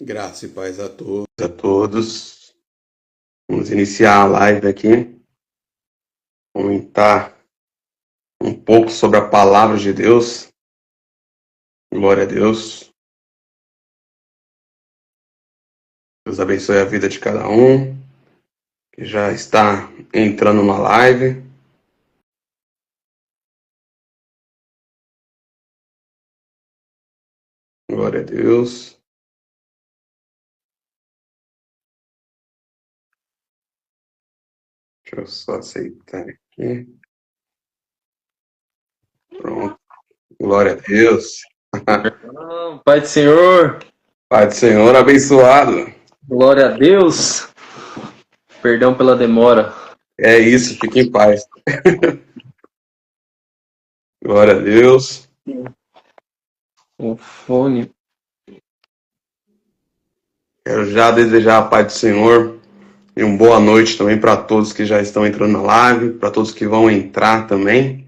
Graça e paz a todos. A todos. Vamos iniciar a live aqui. Comentar um pouco sobre a palavra de Deus. Glória a Deus. Deus abençoe a vida de cada um que já está entrando na live. Glória a Deus. Deixa eu só aceitar aqui. Pronto. Glória a Deus. Pai do Senhor, Pai do Senhor abençoado. glória a Deus. Perdão pela demora. É isso, fique em paz. Glória a Deus. O fone. Quero já desejar a paz do Senhor e uma boa noite também para todos que já estão entrando na live, para todos que vão entrar também.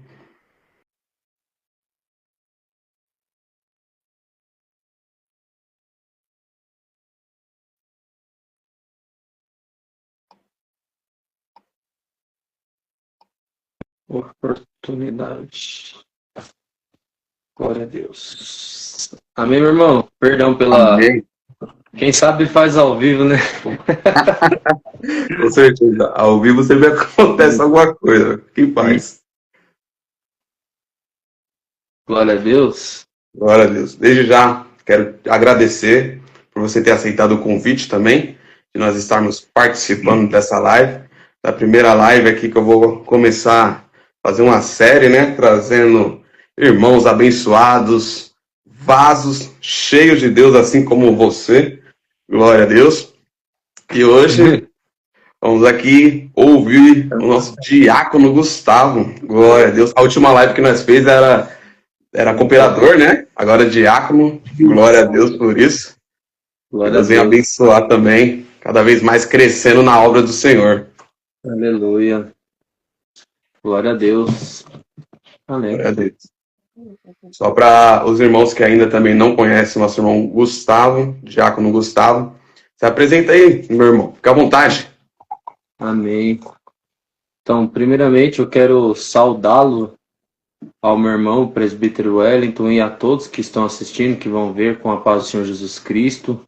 Oportunidade. Glória a Deus. Amém, meu irmão? Perdão pela. Amém. Quem sabe faz ao vivo, né? Com certeza. Ao vivo sempre acontece alguma coisa. Fique em paz. Glória a Deus. Glória a Deus. Desde já, quero agradecer por você ter aceitado o convite também, de nós estarmos participando dessa live. Da primeira live aqui que eu vou começar a fazer uma série, né? Trazendo irmãos abençoados, vasos cheios de Deus, assim como você. Glória a Deus. E hoje vamos aqui ouvir o nosso diácono Gustavo. Glória a Deus. A última live que nós fez era cooperador, né? Agora é diácono. Glória a Deus por isso. Glória a Deus venha Deus. abençoar também, cada vez mais crescendo na obra do Senhor. Aleluia. Glória a Deus. Amém. Glória a Deus. Só para os irmãos que ainda também não conhecem o nosso irmão Gustavo, diácono Gustavo, se apresenta aí, meu irmão. Fica à vontade. Amém. Então, primeiramente, eu quero saudá-lo ao meu irmão, o presbítero Wellington, e a todos que estão assistindo, que vão ver com a paz do Senhor Jesus Cristo.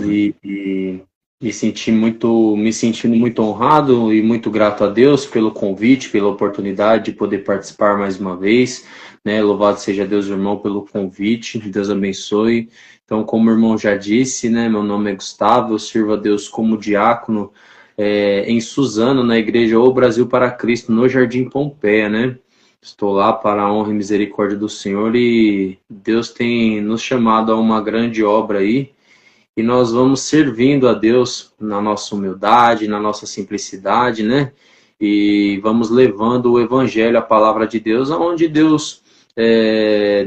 E me sentindo muito honrado e muito grato a Deus pelo convite, pela oportunidade de poder participar mais uma vez, né? Louvado seja Deus, irmão, pelo convite. Deus abençoe. Então, como o irmão já disse, né? Meu nome é Gustavo, eu sirvo a Deus como diácono em Suzano, na igreja O Brasil para Cristo, no Jardim Pompeia, né? Estou lá para a honra e misericórdia do Senhor e Deus tem nos chamado a uma grande obra aí. E nós vamos servindo a Deus na nossa humildade, na nossa simplicidade, né? E vamos levando o Evangelho, a palavra de Deus, aonde Deus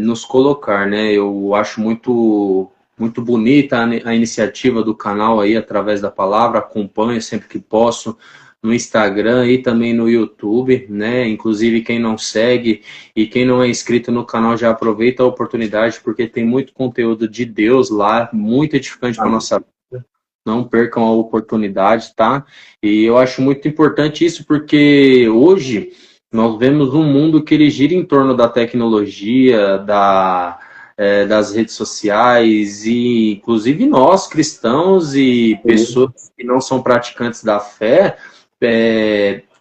nos colocar, né? Eu acho muito bonita a iniciativa do canal aí, através da palavra, acompanho sempre que posso no Instagram e também no YouTube, né? Inclusive quem não segue e quem não é inscrito no canal já aproveita a oportunidade, porque tem muito conteúdo de Deus lá, muito edificante para nossa vida. Não percam a oportunidade, tá? E eu acho muito importante isso, porque hoje nós vemos um mundo que ele gira em torno da tecnologia, das redes sociais, e inclusive nós, cristãos e pessoas que não são praticantes da fé,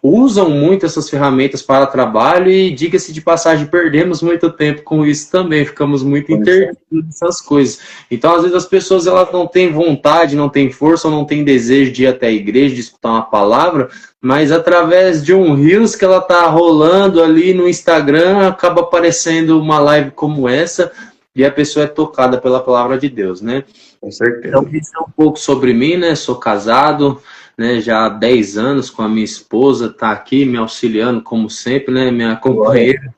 usam muito essas ferramentas para trabalho e, diga-se de passagem, perdemos muito tempo com isso também, ficamos muito interditos nessas coisas. Então, às vezes, as pessoas elas não têm vontade, não têm força, ou não têm desejo de ir até a igreja, de escutar uma palavra, mas através de um Reels que ela está rolando ali no Instagram, acaba aparecendo uma live como essa, e a pessoa é tocada pela palavra de Deus, né? Com certeza. Então, isso é um pouco sobre mim, né? Sou casado, né, já há 10 anos com a minha esposa, está aqui me auxiliando como sempre, né, minha companheira.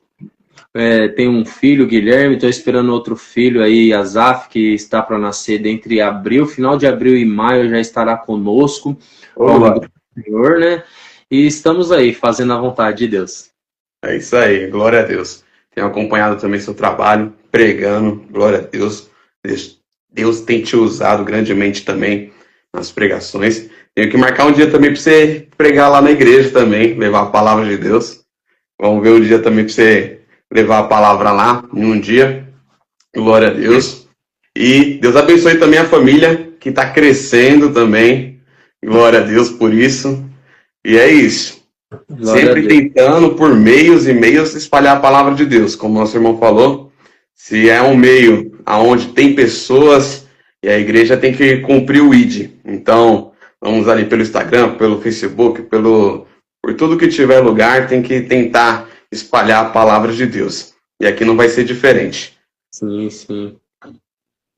Tem um filho, Guilherme, estou esperando outro filho aí, Azaf, que está para nascer entre final de abril e maio, já estará conosco, Olá. do Senhor, né? E estamos aí, fazendo a vontade de Deus. É isso aí, glória a Deus. Tenho acompanhado também seu trabalho, pregando, glória a Deus. Deus tem te usado grandemente também nas pregações. Tenho que marcar um dia também para você pregar lá na igreja também, levar a palavra de Deus. Vamos ver um dia também para você levar a palavra lá, em um dia. Glória a Deus. E Deus abençoe também a família, que está crescendo também. Glória a Deus por isso. E é isso. Glória a Sempre Deus. tentando, por meios e meios, espalhar a palavra de Deus. Como nosso irmão falou, se é um meio onde tem pessoas, e a igreja tem que cumprir o ID. Então, vamos ali pelo Instagram, pelo Facebook, por tudo que tiver lugar, tem que tentar espalhar a palavra de Deus. E aqui não vai ser diferente. Sim, sim.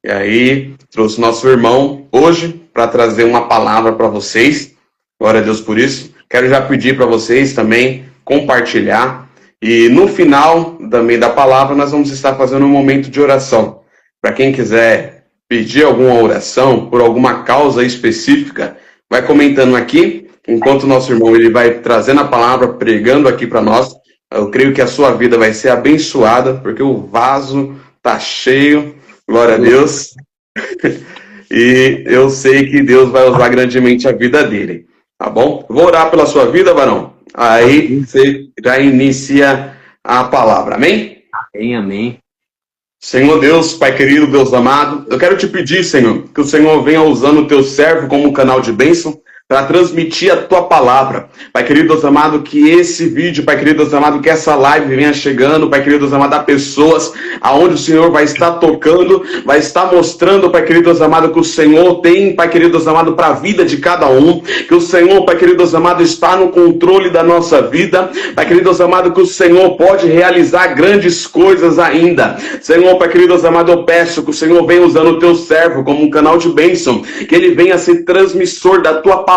E aí, trouxe nosso irmão hoje para trazer uma palavra para vocês. Glória a Deus por isso. Quero já pedir para vocês também compartilhar. E no final também da palavra, nós vamos estar fazendo um momento de oração. Para quem quiser pedir alguma oração por alguma causa específica, vai comentando aqui, enquanto o nosso irmão ele vai trazendo a palavra, pregando aqui para nós. Eu creio que a sua vida vai ser abençoada, porque o vaso está cheio. Glória a Deus. E eu sei que Deus vai usar grandemente a vida dele. Tá bom? Vou orar pela sua vida, varão. Aí você já inicia a palavra. Amém? Amém, amém. Senhor Deus, Pai querido, Deus amado, eu quero te pedir, Senhor, que o Senhor venha usando o teu servo como um canal de bênção para transmitir a tua palavra. Pai querido, Deus amado, que esse vídeo, Pai querido, Deus amado, que essa live venha chegando, Pai querido, Deus amado, a pessoas aonde o Senhor vai estar tocando, vai estar mostrando, Pai querido, Deus amado, que o Senhor tem, Pai querido, Deus amado, para a vida de cada um, que o Senhor, Pai querido, Deus amado, está no controle da nossa vida, Pai querido, Deus amado, que o Senhor pode realizar grandes coisas ainda. Senhor, Pai querido, Deus amado, eu peço que o Senhor venha usando o teu servo como um canal de bênção, que ele venha ser transmissor da tua palavra.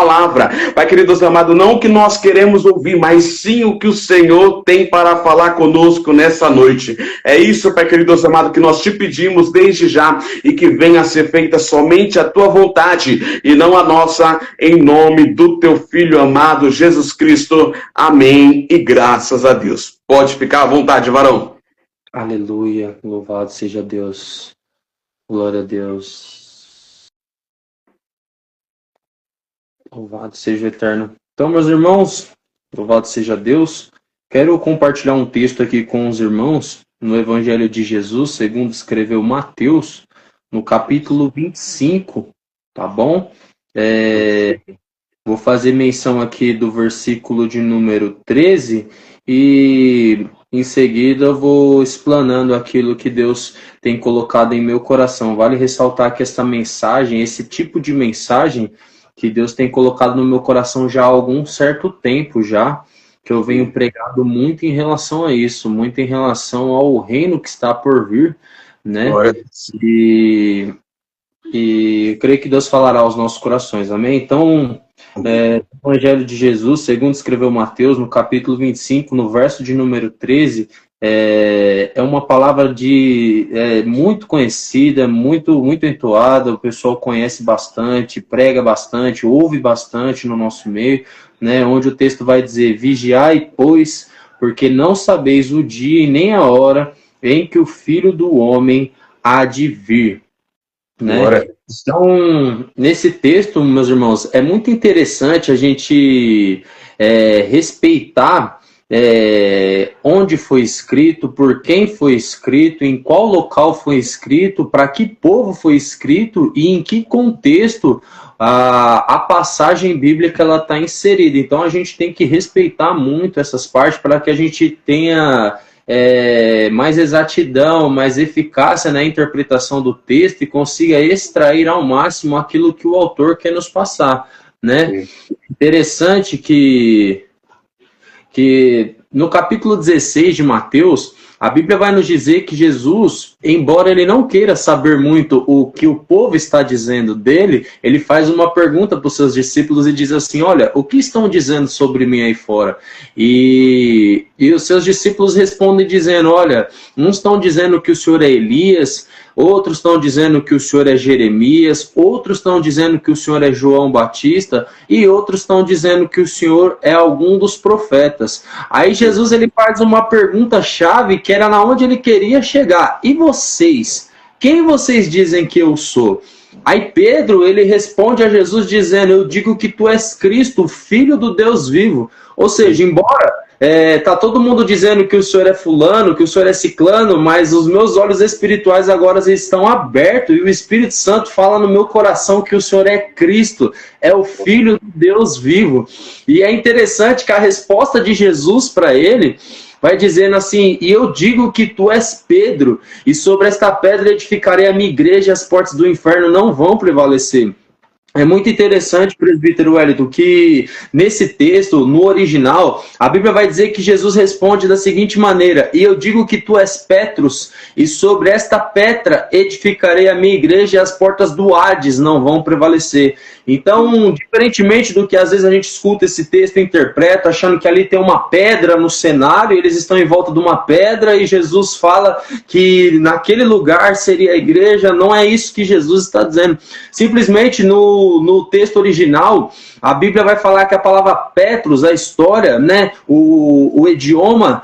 Pai querido, Deus amado, não o que nós queremos ouvir, mas sim o que o Senhor tem para falar conosco nessa noite. É isso, Pai querido, Deus amado, que nós te pedimos desde já e que venha a ser feita somente a tua vontade e não a nossa, em nome do teu Filho amado Jesus Cristo. Amém e graças a Deus. Pode ficar à vontade, varão. Aleluia. Louvado seja Deus. Glória a Deus. Louvado seja o Eterno. Então, meus irmãos, louvado seja Deus. Quero compartilhar um texto aqui com os irmãos no Evangelho de Jesus, segundo escreveu Mateus, no capítulo 25, tá bom? Vou fazer menção aqui do versículo de número 13 e em seguida eu vou explanando aquilo que Deus tem colocado em meu coração. Vale ressaltar que esta mensagem, esse tipo de mensagem que Deus tem colocado no meu coração já há algum certo tempo já, que eu venho pregado muito em relação a isso, muito em relação ao reino que está por vir, né? E eu creio que Deus falará aos nossos corações, amém? Então, o Evangelho de Jesus, segundo escreveu Mateus, no capítulo 25, no verso de número 13, é uma palavra muito conhecida, muito entoada, o pessoal conhece bastante, prega bastante, ouve bastante no nosso meio, né, onde o texto vai dizer: vigiai, pois, porque não sabeis o dia e nem a hora em que o Filho do Homem há de vir. Né? Então, nesse texto, meus irmãos, é muito interessante a gente respeitar onde foi escrito, por quem foi escrito, em qual local foi escrito, para que povo foi escrito e em que contexto a passagem bíblica ela está inserida. Então a gente tem que respeitar muito essas partes para que a gente tenha mais exatidão, mais eficácia na interpretação do texto e consiga extrair ao máximo aquilo que o autor quer nos passar, né? Interessante que no capítulo 16 de Mateus, a Bíblia vai nos dizer que Jesus, embora ele não queira saber muito o que o povo está dizendo dele, ele faz uma pergunta para os seus discípulos e diz assim: olha, o que estão dizendo sobre mim aí fora? E os seus discípulos respondem dizendo: olha, uns estão dizendo que o Senhor é Elias, outros estão dizendo que o Senhor é Jeremias, outros estão dizendo que o Senhor é João Batista e outros estão dizendo que o Senhor é algum dos profetas. Aí Jesus ele faz uma pergunta-chave que era na onde ele queria chegar. E vocês? quem vocês dizem que eu sou? Aí Pedro, ele responde a Jesus dizendo, eu digo que tu és Cristo, filho do Deus vivo. Ou seja, embora tá todo mundo dizendo que o senhor é fulano, que o senhor é ciclano, mas os meus olhos espirituais agora estão abertos e o Espírito Santo fala no meu coração que o senhor é Cristo, é o Filho do Deus vivo. E é interessante que a resposta de Jesus para ele vai dizendo assim, e eu digo que tu és Pedro, e sobre esta pedra edificarei a minha igreja, e as portas do inferno não vão prevalecer. É muito interessante, presbítero Wellington, que nesse texto, no original, a Bíblia vai dizer que Jesus responde da seguinte maneira, e eu digo que tu és Petrus, e sobre esta pedra edificarei a minha igreja, e as portas do Hades não vão prevalecer. Então, diferentemente do que às vezes a gente escuta esse texto e interpreta, achando que ali tem uma pedra no cenário, eles estão em volta de uma pedra, e Jesus fala que naquele lugar seria a igreja, não é isso que Jesus está dizendo. Simplesmente no texto original, a Bíblia vai falar que a palavra Petrus, a história, né, o idioma,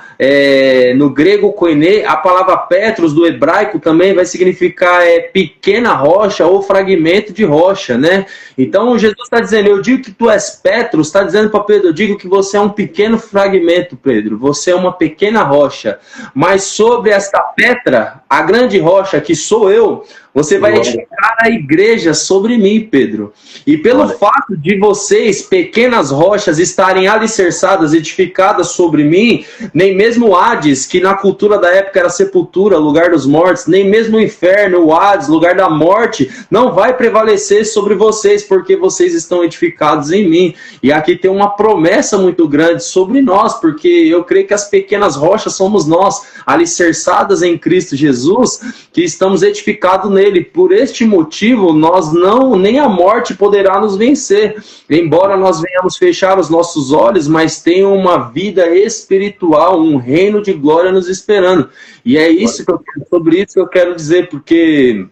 no grego koiné, a palavra Petrus do hebraico também vai significar pequena rocha ou fragmento de rocha, né? Então Jesus está dizendo, eu digo que tu és Petrus, está dizendo para Pedro, eu digo que você é um pequeno fragmento, Pedro, você é uma pequena rocha, mas sobre esta pedra, a grande rocha que sou eu, você vai edificar a igreja sobre mim, Pedro. E pelo fato de vocês, pequenas rochas, estarem alicerçadas, edificadas sobre mim, nem mesmo Hades, que na cultura da época era sepultura, lugar dos mortos, nem mesmo o inferno, o Hades, lugar da morte, não vai prevalecer sobre vocês, porque vocês estão edificados em mim. E aqui tem uma promessa muito grande sobre nós, porque eu creio que as pequenas rochas somos nós, alicerçadas em Cristo Jesus, que estamos edificados nele. Por este motivo, nós nem a morte poderá nos vencer. Embora nós venhamos fechar os nossos olhos, mas tem uma vida espiritual, um reino de glória nos esperando. E é isso sobre isso que eu quero dizer, porque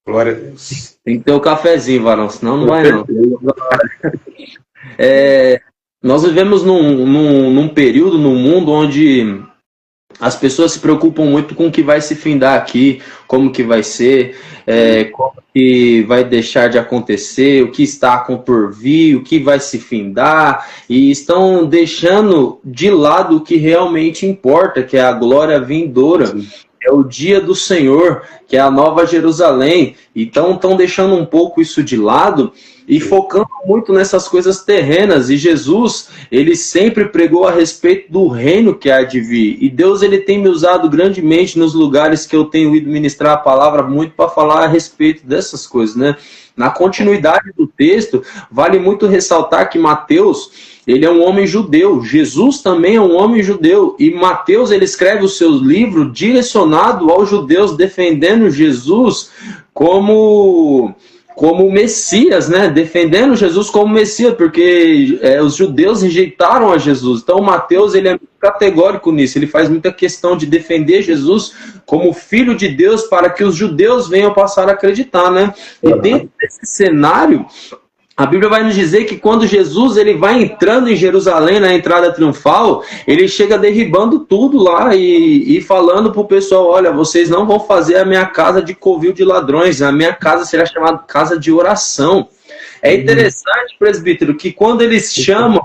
glória a Deus. Tem que ter o cafezinho, varão, senão não vai não. Nós vivemos num período no mundo onde as pessoas se preocupam muito com o que vai se findar aqui, como que vai ser, como que vai deixar de acontecer, o que está por vir, o que vai se findar, e estão deixando de lado o que realmente importa, que é a glória vindoura. É o dia do Senhor, que é a Nova Jerusalém. Então estão deixando um pouco isso de lado e focando muito nessas coisas terrenas. E Jesus, ele sempre pregou a respeito do reino que há de vir. E Deus, ele tem me usado grandemente nos lugares que eu tenho ido ministrar a palavra muito para falar a respeito dessas coisas, né? Na continuidade do texto, vale muito ressaltar que Mateus, ele é um homem judeu. Jesus também é um homem judeu. E Mateus, ele escreve o seu livro direcionado aos judeus, defendendo Jesus como Messias, né? Defendendo Jesus como Messias, porque os judeus rejeitaram a Jesus. Então Mateus, ele é muito categórico nisso. Ele faz muita questão de defender Jesus como Filho de Deus para que os judeus venham passar a acreditar, né? E dentro desse cenário, a Bíblia vai nos dizer que quando Jesus ele vai entrando em Jerusalém, na entrada triunfal, ele chega derribando tudo lá e falando para o pessoal, olha, vocês não vão fazer a minha casa de covil de ladrões, a minha casa será chamada casa de oração. É interessante, presbítero, que quando eles chamam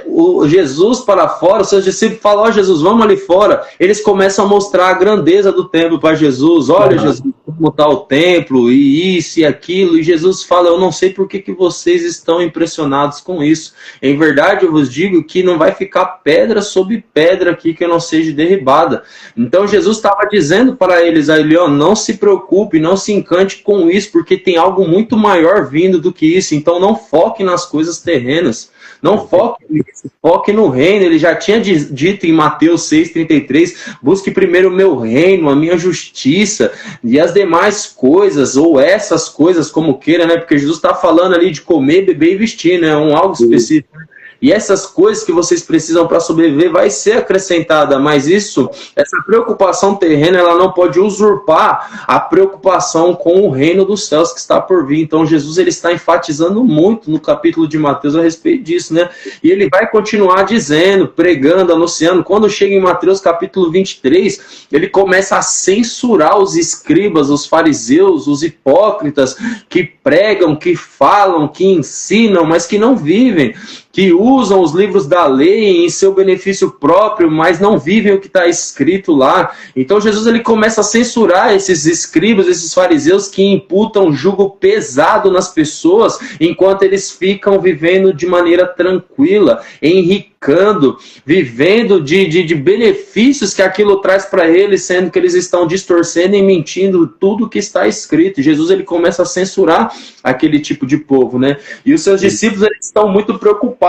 o Jesus para fora, os seus discípulos falam, ó Jesus, vamos ali fora, eles começam a mostrar a grandeza do templo para Jesus, olha Jesus, como está o templo, e isso e aquilo, e Jesus fala, eu não sei por que vocês estão impressionados com isso, em verdade eu vos digo que não vai ficar pedra sobre pedra aqui que não seja derribada. Então Jesus estava dizendo para eles, aí, ó, não se preocupe, não se encante com isso, porque tem algo muito maior vindo do que isso, então não foque nas coisas terrenas. Não foque nisso, foque no reino. Ele já tinha dito em Mateus 6,33, busque primeiro o meu reino, a minha justiça, e as demais coisas, ou essas coisas, como queira, né? Porque Jesus está falando ali de comer, beber e vestir, né? Algo específico. e essas coisas que vocês precisam para sobreviver vai ser acrescentada, mas essa preocupação terrena, ela não pode usurpar a preocupação com o reino dos céus que está por vir. Então Jesus, ele está enfatizando muito no capítulo de Mateus a respeito disso, né? E ele vai continuar dizendo, pregando, anunciando. Quando chega em Mateus capítulo 23, ele começa a censurar os escribas, os fariseus, os hipócritas que pregam, que falam, que ensinam, mas que não vivem, que usam os livros da lei em seu benefício próprio, mas não vivem o que está escrito lá. Então Jesus, ele começa a censurar esses escribas, esses fariseus que imputam jugo pesado nas pessoas, enquanto eles ficam vivendo de maneira tranquila, enricando, vivendo de benefícios que aquilo traz para eles, sendo que eles estão distorcendo e mentindo tudo que está escrito. Jesus, ele começa a censurar aquele tipo de povo, né? E os seus discípulos, eles estão muito preocupados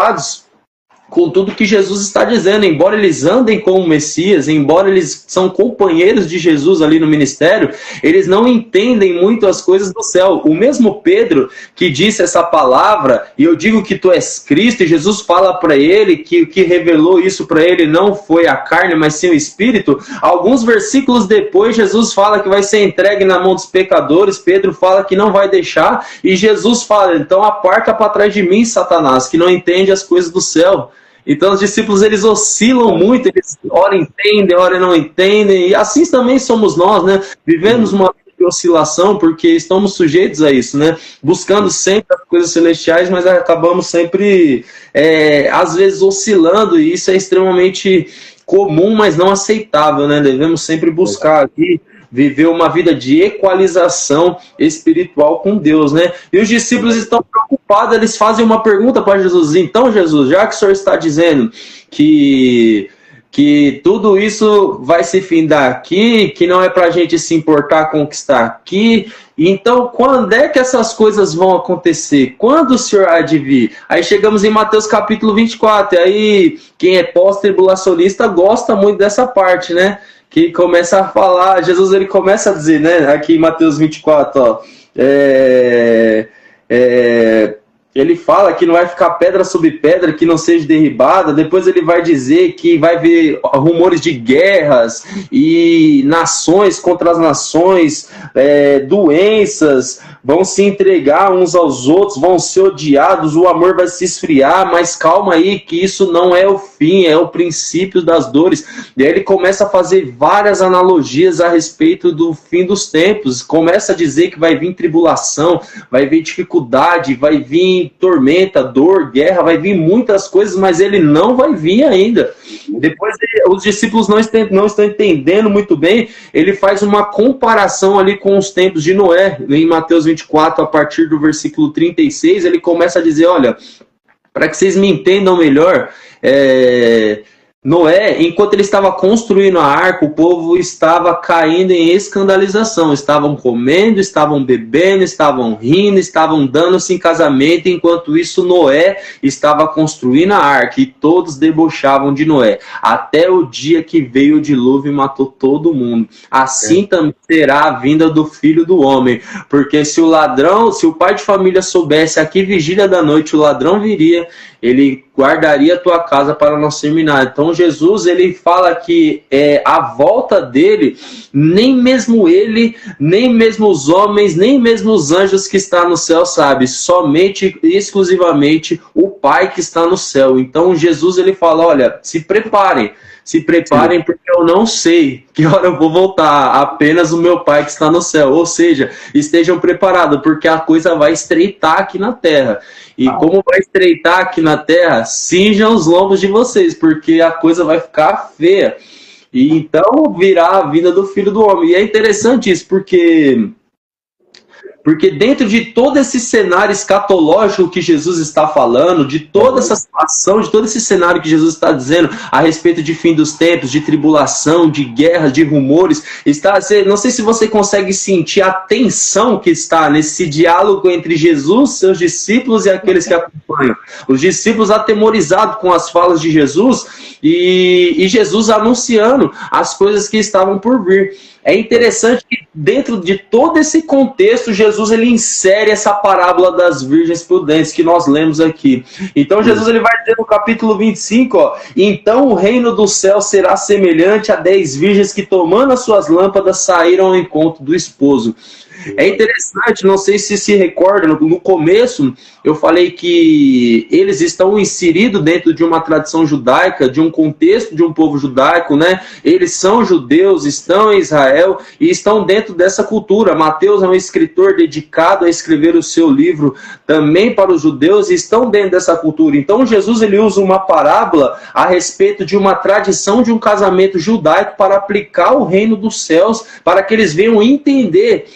com tudo que Jesus está dizendo, embora eles andem com o Messias, embora eles são companheiros de Jesus ali no ministério, eles não entendem muito as coisas do céu. O mesmo Pedro que disse essa palavra, e eu digo que tu és Cristo, e Jesus fala para ele que o que revelou isso para ele não foi a carne, mas sim o Espírito. Alguns versículos depois, Jesus fala que vai ser entregue na mão dos pecadores, Pedro fala que não vai deixar, e Jesus fala, então aparta para trás de mim, Satanás, que não entende as coisas do céu. Então os discípulos, eles oscilam muito, eles ora entendem, ora não entendem, e assim também somos nós, né? Vivemos uma vida de oscilação, porque estamos sujeitos a isso, né? Buscando sempre as coisas celestiais, mas acabamos sempre, às vezes, oscilando, e isso é extremamente comum, mas não aceitável, né? Devemos sempre buscar aqui viver uma vida de equalização espiritual com Deus, né? E os discípulos estão preocupados, eles fazem uma pergunta para Jesus. Então, Jesus, já que o Senhor está dizendo que tudo isso vai se findar aqui, que não é para a gente se importar com o que está aqui, então quando é que essas coisas vão acontecer? Quando o Senhor há de vir? Aí chegamos em Mateus capítulo 24, e aí quem é pós-tribulacionista gosta muito dessa parte, né? Que começa a falar, Jesus, ele começa a dizer, né, aqui em Mateus 24, ó, ele fala que não vai ficar pedra sobre pedra que não seja derribada. Depois ele vai dizer que vai haver rumores de guerras e nações contra as nações, doenças vão se entregar uns aos outros, vão ser odiados, o amor vai se esfriar, mas calma aí que isso não é o fim, é o princípio das dores. E aí ele começa a fazer várias analogias a respeito do fim dos tempos, começa a dizer que vai vir tribulação, vai vir dificuldade, vai vir tormenta, dor, guerra, vai vir muitas coisas, mas ele não vai vir ainda. Depois os discípulos não estão entendendo muito bem, ele faz uma comparação ali com os tempos de Noé, em Mateus 24, a partir do versículo 36, ele começa a dizer, olha, para que vocês me entendam melhor, Noé, enquanto ele estava construindo a arca, o povo estava caindo em escandalização. Estavam comendo, estavam bebendo, estavam rindo, estavam dando-se em casamento. Enquanto isso, Noé estava construindo a arca e todos debochavam de Noé. Até o dia que veio o dilúvio e matou todo mundo. Assim também será a vinda do Filho do Homem. Porque se o pai de família soubesse a que vigília da noite o ladrão viria, ele guardaria a tua casa para não ser minado. Então Jesus, ele fala que a volta dele, nem mesmo ele, nem mesmo os homens, nem mesmo os anjos que estão no céu sabe, somente, exclusivamente o Pai que está no céu. Então Jesus, ele fala, olha, se preparem porque eu não sei que hora eu vou voltar, apenas o meu Pai que está no céu. Ou seja, estejam preparados, porque a coisa vai estreitar aqui na terra. E como vai estreitar aqui na terra, cinjam os lombos de vocês, porque a coisa vai ficar feia. E então virá a vida do Filho do Homem. E é interessante isso, porque dentro de todo esse cenário escatológico que Jesus está falando, de toda essa situação, de todo esse cenário que Jesus está dizendo a respeito de fim dos tempos, de tribulação, de guerras, de rumores, não sei se você consegue sentir a tensão que está nesse diálogo entre Jesus, seus discípulos e aqueles que acompanham. Os discípulos atemorizados com as falas de Jesus e Jesus anunciando as coisas que estavam por vir. É interessante que dentro de todo esse contexto, Jesus ele insere essa parábola das virgens prudentes que nós lemos aqui. Então Jesus ele vai dizer no capítulo 25, ó, então o reino do céu será semelhante a 10 virgens que tomando as suas lâmpadas saíram ao encontro do esposo. É interessante, não sei se recorda, no começo eu falei que eles estão inseridos dentro de uma tradição judaica, de um contexto de um povo judaico, né? Eles são judeus, estão em Israel e estão dentro dessa cultura. Mateus é um escritor dedicado a escrever o seu livro também para os judeus e estão dentro dessa cultura. Então Jesus ele usa uma parábola a respeito de uma tradição de um casamento judaico para aplicar o reino dos céus, para que eles venham entender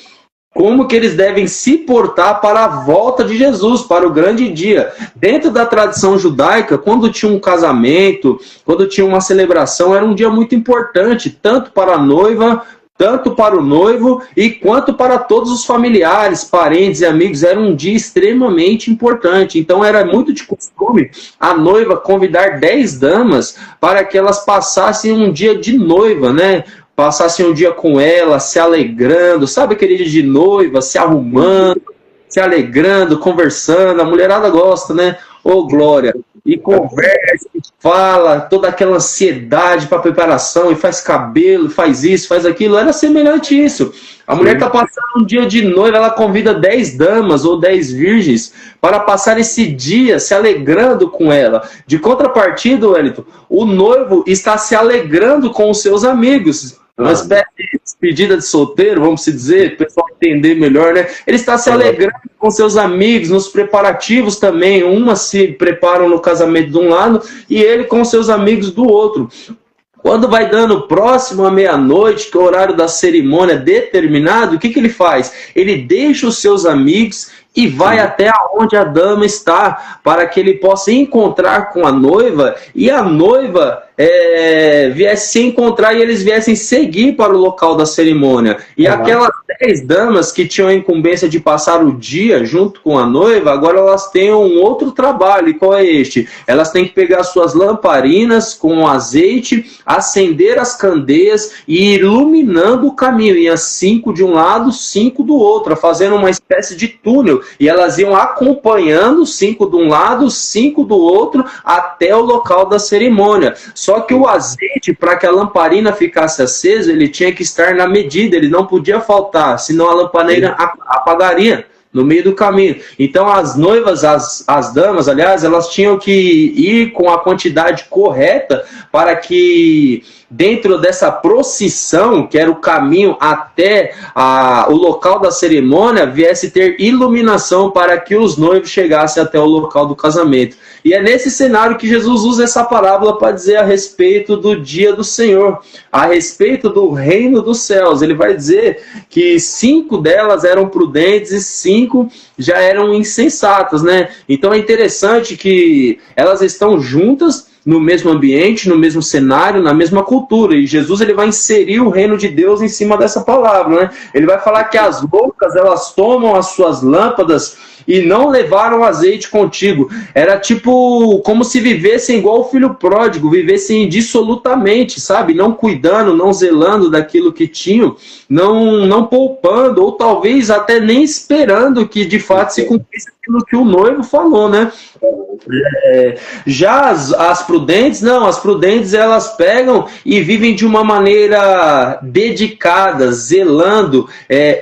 como que eles devem se portar para a volta de Jesus, para o grande dia. Dentro da tradição judaica, quando tinha um casamento, quando tinha uma celebração, era um dia muito importante, tanto para a noiva, tanto para o noivo e quanto para todos os familiares, parentes e amigos. Era um dia extremamente importante. Então era muito de costume a noiva convidar 10 damas para que elas passassem um dia de noiva, né? Passassem um dia com ela, se alegrando, sabe aquele dia de noiva, se arrumando, se alegrando, conversando. A mulherada gosta, né? Ô, glória! E conversa, e fala, toda aquela ansiedade para preparação, e faz cabelo, faz isso, faz aquilo. Era semelhante isso. A mulher está passando um dia de noiva, ela convida 10 damas ou 10 virgens para passar esse dia se alegrando com ela. De contrapartida, Wellington, o noivo está se alegrando com os seus amigos. Uma espécie de despedida de solteiro, vamos se dizer, o pessoal entender melhor, né? Ele está se alegrando com seus amigos, nos preparativos também. Umas se preparam no casamento de um lado e ele com seus amigos do outro. Quando vai dando próximo à meia-noite, que é o horário da cerimônia determinado, o que ele faz? Ele deixa os seus amigos e vai até onde a dama está, para que ele possa encontrar com a noiva, e a noiva viesse se encontrar e eles viessem seguir para o local da cerimônia. E aquelas 10 damas que tinham a incumbência de passar o dia junto com a noiva, agora elas têm um outro trabalho. E qual é este? Elas têm que pegar suas lamparinas com azeite, acender as candeias e ir iluminando o caminho. Ia 5 de um lado, 5 do outro, fazendo uma espécie de túnel. E elas iam acompanhando 5 de um lado, 5 do outro, até o local da cerimônia. Só que o azeite, para que a lamparina ficasse acesa, ele tinha que estar na medida, ele não podia faltar, senão a lamparina apagaria no meio do caminho. Então as noivas, as damas, aliás, elas tinham que ir com a quantidade correta para que dentro dessa procissão, que era o caminho até o local da cerimônia, viesse ter iluminação para que os noivos chegassem até o local do casamento. E é nesse cenário que Jesus usa essa parábola para dizer a respeito do dia do Senhor, a respeito do reino dos céus. Ele vai dizer que 5 delas eram prudentes e 5 já eram insensatas, né? Então é interessante que elas estão juntas no mesmo ambiente, no mesmo cenário, na mesma cultura. E Jesus ele vai inserir o reino de Deus em cima dessa palavra, né? Ele vai falar que as loucas, elas tomam as suas lâmpadas e não levaram azeite contigo. Era tipo como se vivessem igual o filho pródigo, vivessem dissolutamente, sabe? Não cuidando, não zelando daquilo que tinham, não poupando, ou talvez até nem esperando que de fato se cumprisse aquilo que o noivo falou, né? Já as prudentes, não, as prudentes elas pegam e vivem de uma maneira dedicada, zelando,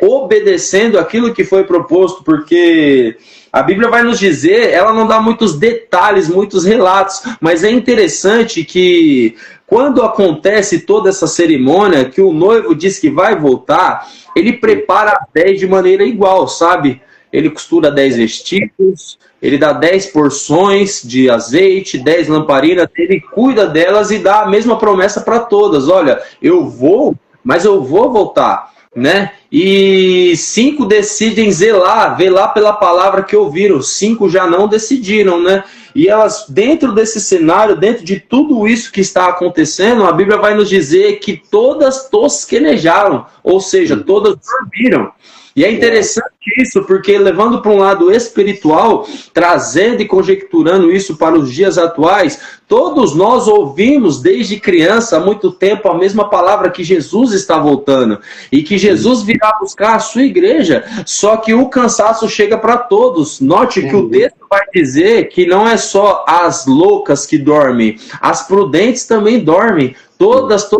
obedecendo aquilo que foi proposto, porque a Bíblia vai nos dizer, ela não dá muitos detalhes, muitos relatos, mas é interessante que quando acontece toda essa cerimônia, que o noivo diz que vai voltar, ele prepara a 10 de maneira igual, sabe? Ele costura 10 vestidos, ele dá 10 porções de azeite, 10 lamparinas, ele cuida delas e dá a mesma promessa para todas. Olha, eu vou, mas eu vou voltar, né? E 5 decidem velar pela palavra que ouviram, 5 já não decidiram, né? E elas, dentro desse cenário, dentro de tudo isso que está acontecendo, a Bíblia vai nos dizer que todas tosquenejaram, ou seja, todas dormiram. E é interessante isso, porque levando para um lado espiritual, trazendo e conjecturando isso para os dias atuais, todos nós ouvimos desde criança, há muito tempo, a mesma palavra que Jesus está voltando. E que Jesus virá buscar a sua igreja, só que o cansaço chega para todos. Note que o texto vai dizer que não é só as loucas que dormem, as prudentes também dormem. Todas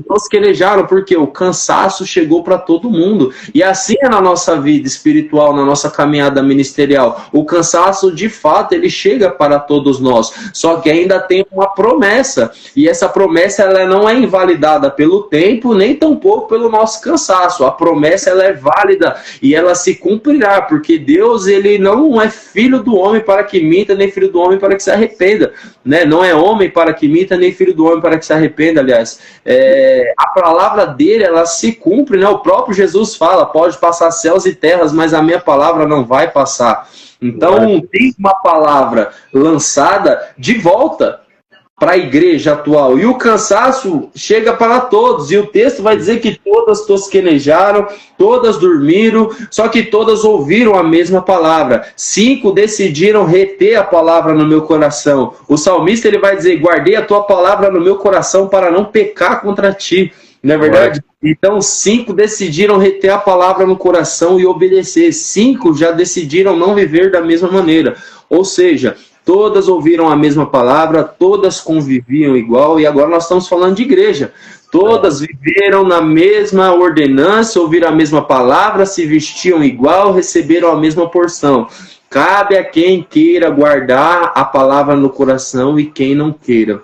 tosquenejaram, porque o cansaço chegou para todo mundo. E assim é na nossa vida espiritual, na nossa caminhada ministerial. O cansaço, de fato, ele chega para todos nós. Só que ainda tem uma promessa. E essa promessa ela não é invalidada pelo tempo, nem tampouco pelo nosso cansaço. A promessa ela é válida e ela se cumprirá, porque Deus ele não é filho do homem para que minta, nem filho do homem para que se arrependa. Né? Não é homem para que minta, nem filho do homem para que se arrependa, aliás. A palavra dele, ela se cumpre, né? O próprio Jesus fala, pode passar céus e terras, mas a minha palavra não vai passar. Então, tem uma palavra lançada de volta para a igreja atual. E o cansaço chega para todos. E o texto vai dizer que todas tosquenejaram, todas dormiram, só que todas ouviram a mesma palavra. 5 decidiram reter a palavra no meu coração. O salmista ele vai dizer, guardei a tua palavra no meu coração para não pecar contra ti. Não é verdade? Então 5 decidiram reter a palavra no coração e obedecer. 5 já decidiram não viver da mesma maneira. Ou seja, todas ouviram a mesma palavra, todas conviviam igual, e agora nós estamos falando de igreja. Todas viveram na mesma ordenança, ouviram a mesma palavra, se vestiam igual, receberam a mesma porção. Cabe a quem queira guardar a palavra no coração e quem não queira.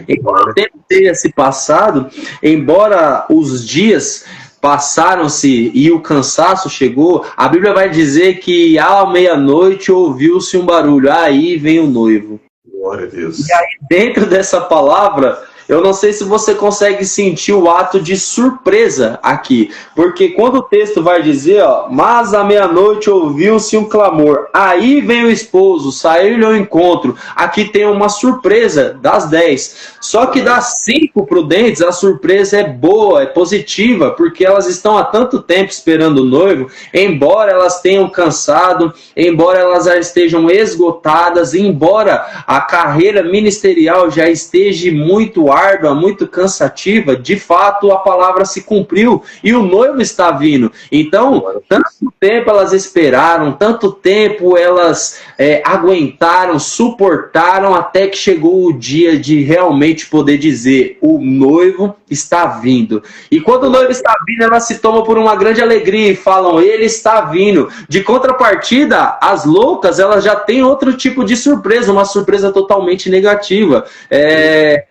Embora o tempo tenha se passado, embora os dias passaram-se e o cansaço chegou, a Bíblia vai dizer que à meia-noite ouviu-se um barulho, aí vem o noivo. Glória a Deus. E aí dentro dessa palavra, eu não sei se você consegue sentir o ato de surpresa aqui, porque quando o texto vai dizer, ó, mas à meia-noite ouviu-se um clamor, aí vem o esposo, saiu-lhe ao encontro, aqui tem uma surpresa das 10, só que das 5 prudentes, a surpresa é boa, é positiva, porque elas estão há tanto tempo esperando o noivo, embora elas tenham cansado, embora elas já estejam esgotadas, embora a carreira ministerial já esteja muito árdua, muito cansativa, de fato a palavra se cumpriu e o noivo está vindo. Então, tanto tempo elas esperaram, tanto tempo elas aguentaram, suportaram, até que chegou o dia de realmente poder dizer, o noivo está vindo. E quando o noivo está vindo, elas se tomam por uma grande alegria e falam, ele está vindo. De contrapartida, as loucas, elas já têm outro tipo de surpresa, uma surpresa totalmente negativa.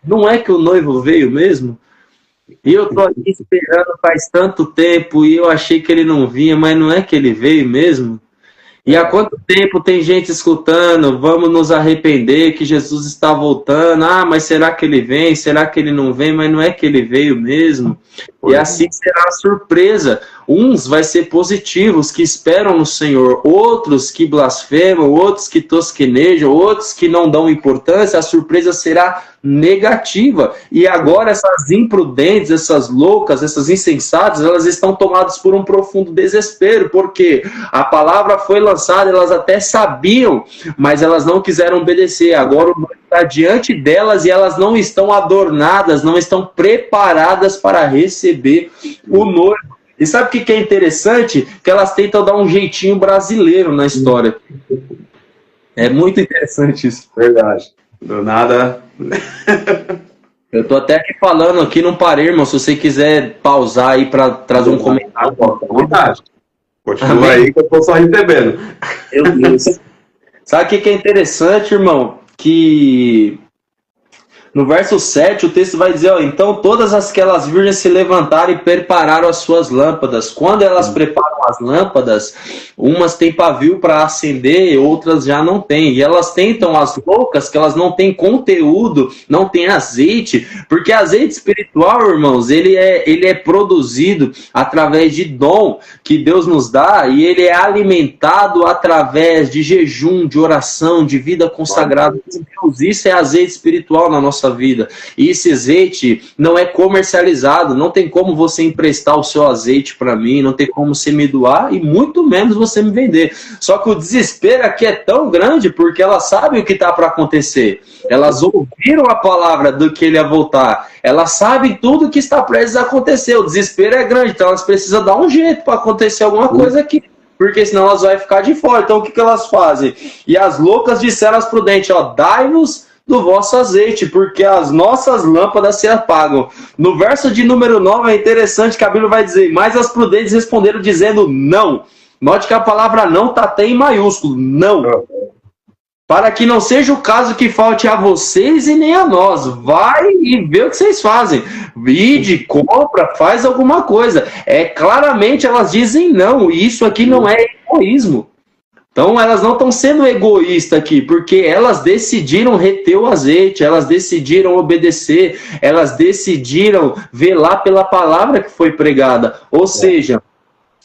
Não é que o noivo veio mesmo? E eu tô aqui esperando faz tanto tempo e eu achei que ele não vinha, mas não é que ele veio mesmo? E há quanto tempo tem gente escutando, vamos nos arrepender que Jesus está voltando, mas será que ele vem? Será que ele não vem? Mas não é que ele veio mesmo? E assim será a surpresa. Uns vai ser positivos, que esperam no Senhor, outros que blasfemam, outros que tosquenejam, outros que não dão importância, a surpresa será negativa. E agora essas imprudentes, essas loucas, essas insensatas, elas estão tomadas por um profundo desespero, porque a palavra foi lançada, elas até sabiam, mas elas não quiseram obedecer. Agora o noivo está diante delas e elas não estão adornadas, não estão preparadas para receber o noivo. E sabe o que é interessante? Que elas tentam dar um jeitinho brasileiro na história. É muito interessante isso. Verdade. Do nada. Eu tô até aqui falando aqui, não parei, irmão. Se você quiser pausar aí para trazer um comentário. Verdade. Continua aí que eu tô só recebendo. Meu Deus. Sabe o que é interessante, irmão? Que no verso 7, o texto vai dizer, então todas aquelas virgens se levantaram e prepararam as suas lâmpadas. Quando elas preparam as lâmpadas, umas têm pavio para acender, outras já não têm. E elas tentam, as loucas, que elas não têm conteúdo, não têm azeite, porque azeite espiritual, irmãos, ele é produzido através de dom que Deus nos dá, e ele é alimentado através de jejum, de oração, de vida consagrada com Deus. Isso é azeite espiritual na nossa nossa vida. E esse azeite não é comercializado, não tem como você emprestar o seu azeite para mim, não tem como você me doar e muito menos você me vender. Só que o desespero aqui é tão grande porque elas sabem o que está para acontecer. Elas ouviram a palavra do que ele ia voltar. Elas sabem tudo que está prestes a acontecer. O desespero é grande, então elas precisam dar um jeito para acontecer alguma coisa aqui. Porque senão elas vão ficar de fora. Então o que elas fazem? E as loucas disseram às prudentes, ó, dai-nos do vosso azeite, porque as nossas lâmpadas se apagam. No verso de número 9 é interessante que a Bíblia vai dizer, mas as prudentes responderam dizendo não. Note que a palavra não está até em maiúsculo, não. Para que não seja o caso que falte a vocês e nem a nós. Vai e vê o que vocês fazem. Ide, compra, faz alguma coisa. Claramente elas dizem não. E isso aqui não é egoísmo. Então elas não estão sendo egoístas aqui, porque elas decidiram reter o azeite, elas decidiram obedecer, elas decidiram velar pela palavra que foi pregada. Ou seja,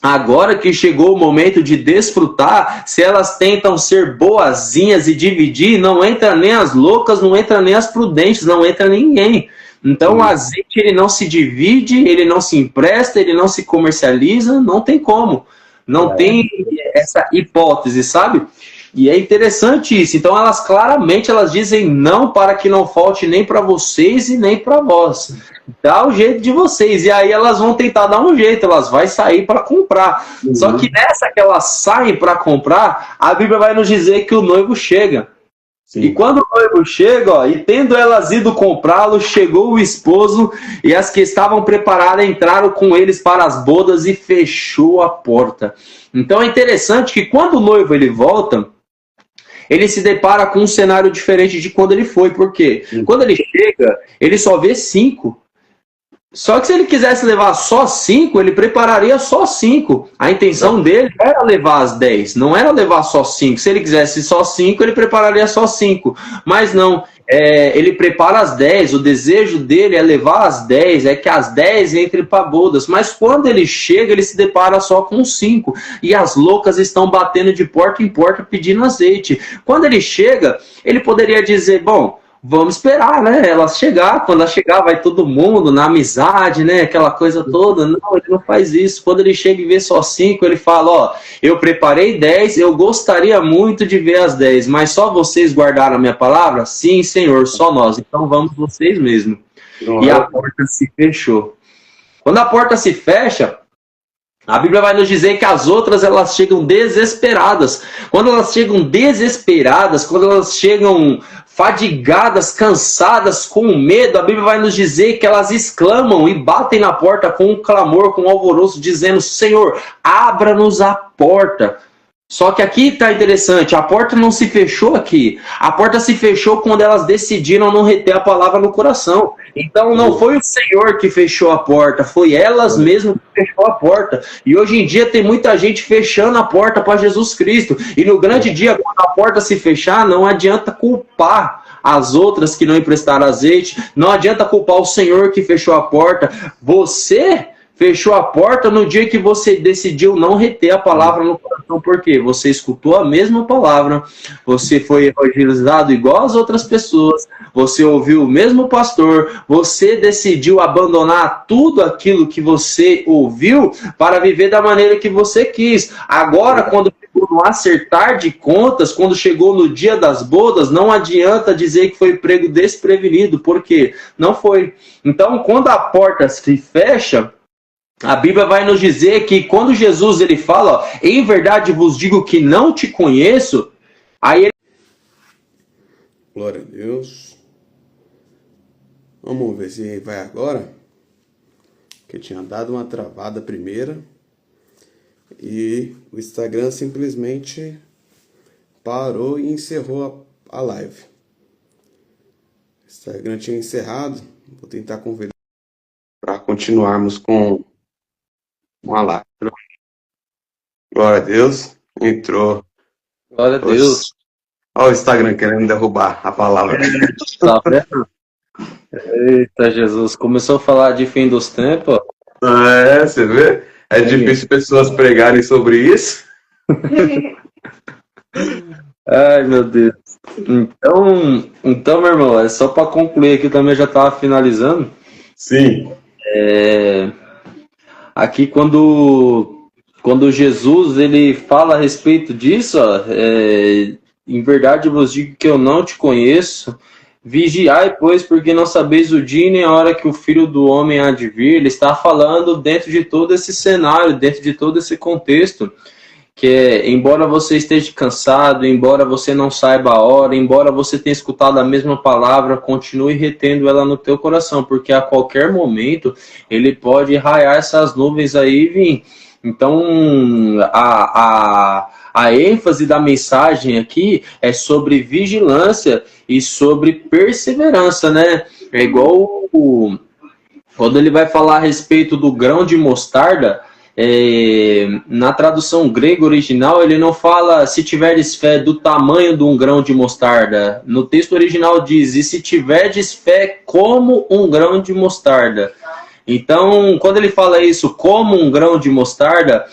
agora que chegou o momento de desfrutar, se elas tentam ser boazinhas e dividir, não entra nem as loucas, não entra nem as prudentes, não entra ninguém. Então o azeite ele não se divide, ele não se empresta, ele não se comercializa, não tem como. Não tem essa hipótese, sabe? E é interessante isso. Então elas claramente elas dizem não para que não falte nem para vocês e nem para vós. Dá o jeito de vocês. E aí elas vão tentar dar um jeito, elas vão sair para comprar. Só que nessa que elas saem para comprar, a Bíblia vai nos dizer que o noivo chega. Sim. E quando o noivo chega, ó, e tendo elas ido comprá-lo, chegou o esposo, e as que estavam preparadas entraram com eles para as bodas e fechou a porta. Então é interessante que quando o noivo ele volta, ele se depara com um cenário diferente de quando ele foi. Por quê? Quando ele chega, ele só vê 5. Só que se ele quisesse levar só 5, ele prepararia só 5. A intenção dele era levar as 10, não era levar só 5. Se ele quisesse só 5, ele prepararia só 5. Mas não, ele prepara as 10, o desejo dele é levar as 10, é que as 10 entrem para bodas. Mas quando ele chega, ele se depara só com 5. E as loucas estão batendo de porta em porta pedindo azeite. Quando ele chega, ele poderia dizer, bom, vamos esperar, né? Ela chegar, quando ela chegar, vai todo mundo na amizade, né? Aquela coisa toda. Não, ele não faz isso. Quando ele chega e vê só 5, ele fala, ó, eu preparei 10, eu gostaria muito de ver as 10, mas só vocês guardaram a minha palavra? Sim, Senhor, só nós. Então vamos vocês mesmo. E a porta se fechou. Quando a porta se fecha, a Bíblia vai nos dizer que as outras elas chegam desesperadas. Quando elas chegam desesperadas, quando elas chegam fadigadas, cansadas, com medo, a Bíblia vai nos dizer que elas exclamam e batem na porta com um clamor, com um alvoroço, dizendo, Senhor, abra-nos a porta. Só que aqui está interessante, a porta não se fechou aqui. A porta se fechou quando elas decidiram não reter a palavra no coração. Então não foi o Senhor que fechou a porta, foi elas mesmas que fechou a porta. E hoje em dia tem muita gente fechando a porta para Jesus Cristo. E no grande dia, quando a porta se fechar, não adianta culpar as outras que não emprestaram azeite, não adianta culpar o Senhor que fechou a porta. Você fechou a porta no dia que você decidiu não reter a palavra no coração. Por quê? Você escutou a mesma palavra, você foi evangelizado igual as outras pessoas, você ouviu o mesmo pastor, você decidiu abandonar tudo aquilo que você ouviu para viver da maneira que você quis. Agora, quando chegou no acertar de contas, quando chegou no dia das bodas, não adianta dizer que foi prego desprevenido, porque não foi. Então, quando a porta se fecha, a Bíblia vai nos dizer que quando Jesus ele fala, ó, em verdade vos digo que não te conheço, aí ele... Glória a Deus. Vamos ver se vai agora. Que tinha dado uma travada primeira. E o Instagram simplesmente parou e encerrou a live. O Instagram tinha encerrado. Vou tentar convidar para continuarmos com a live. Glória a Deus. Entrou. Glória a Deus. Olha o Instagram querendo derrubar a palavra. Tá vendo? Eita, Jesus. Começou a falar de fim dos tempos. Você vê? É difícil pessoas pregarem sobre isso. Ai, meu Deus. Então, meu irmão, é só para concluir aqui, também já estava finalizando. Sim. Aqui, quando Jesus ele fala a respeito disso, ó, em verdade vos digo que eu não te conheço. Vigiai, pois, porque não sabeis o dia nem a hora que o Filho do Homem há de vir. Ele está falando dentro de todo esse cenário, dentro de todo esse contexto, que é, embora você esteja cansado, embora você não saiba a hora, embora você tenha escutado a mesma palavra, continue retendo ela no teu coração, porque a qualquer momento ele pode raiar essas nuvens aí e vir. Então, a ênfase da mensagem aqui é sobre vigilância e sobre perseverança, né? É igual quando ele vai falar a respeito do grão de mostarda, na tradução grega original, ele não fala se tiveres fé do tamanho de um grão de mostarda. No texto original diz, e se tiverdes fé como um grão de mostarda. Então, quando ele fala isso como um grão de mostarda,